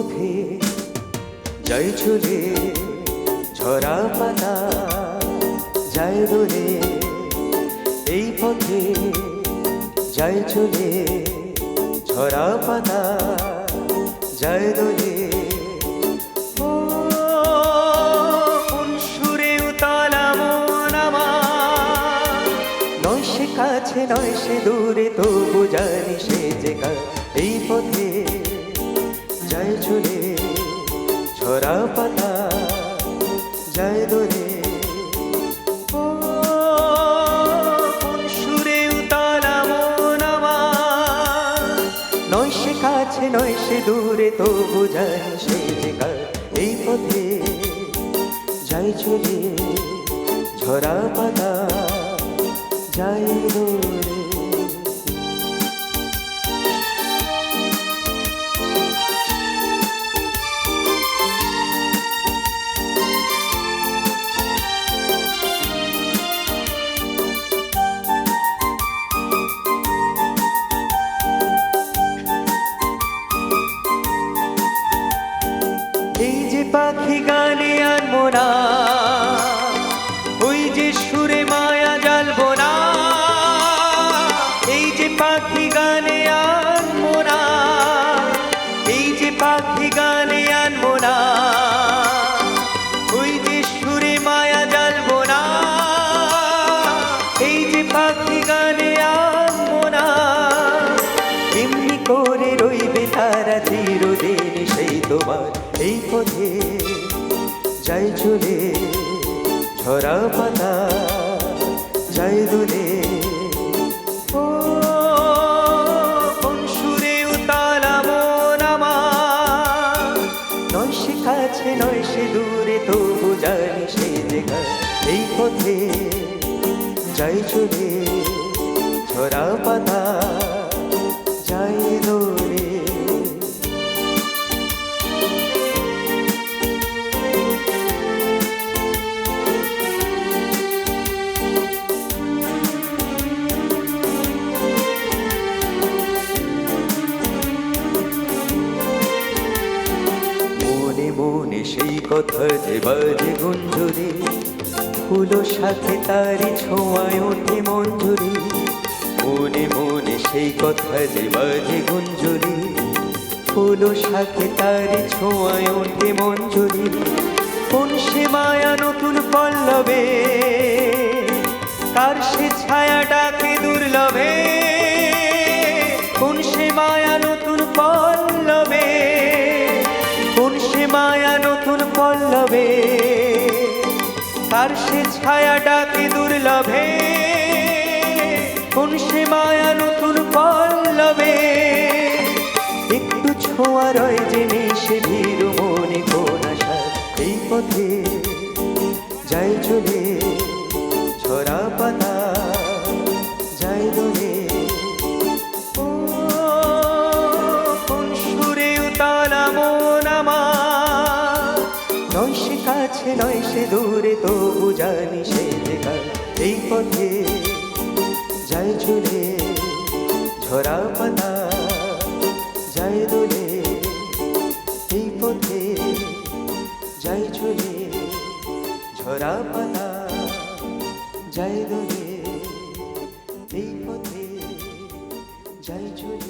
পথে যায় চলে ঝরা পাতা যায় দূরে, এই পথে যায় চলে ঝরা পাতা যায় দূরে। ও কোন সুরে উতলা মন আমার, নয় সে কাছে নয় সে দূরে, তবু জানি সে যে কার। এই পথে যায় চলে ঝরা পাতা যায় দূরে। ও কোন সুরে উতলা মন আমার, নয় সে কাছে নয় সে দূরে, তবু জানি সে যে কার। এই পথে যায় চলে ঝরা পাতা যায় দূরে। এই যে পাখি গানে আনবো না, ওই যে সুরে মায়া জ্বালবো না। এই যে পাখি গানে আনবো না, এই যে পাখি গানে আনবো না, ওই যে সুরে মায়া জ্বালবো না। এই যে পাখি গানে আনবো না, এমনি করে রইবে তারা চিরদিন সেই তোমার। এই পথে যায় চলে ঝরা পাতা যায় দূরে। ও কোন সুরে উতলা মন আমার, নয় সে কাছে নয় সে দূরে, তবু জানি সে যে কার। এই পথে যায় চলে ঝরা পাতা যায় দূরে। মনে মনে সেই কথা যে বাজে গুঞ্জরে, ফুলো সাথে তারি ছোঁয়ায় ওঠে মঞ্জুরি। মনে মনে সেই কথা যে বাজে গুঞ্জরি, ফুলো সাথে তারি ছোঁয়ায় ওঠে মঞ্জুরি। কোন সে মায়া নতুন পল্লবে, কার সে ছায়া ডাকে দুর্লভে। কোন সে মায়া নতুন পল্লবে, কোন সে মায়া নতুন পল্লবে, কার সে ছায়া ডাকে দুর্লভে। কোন সে মায়া নতুন পল্লবে, একটু ছোঁয়া রয় যে মিশে ভীরু মনে কোন আশা। এই পথে যায় চলে ঝরা পাতা যায় দূরে। ও কোন সুরে উতলা মন আমার, নয় সে কাছে নয় সে দূরে, তবু জানি সে যে কার। এই পথে যায় চলে ঝরা পাতা যায় দূরে। এই পথে যায় চলে ঝরা পাতা যায় দূরে। এই পথে যায় চলে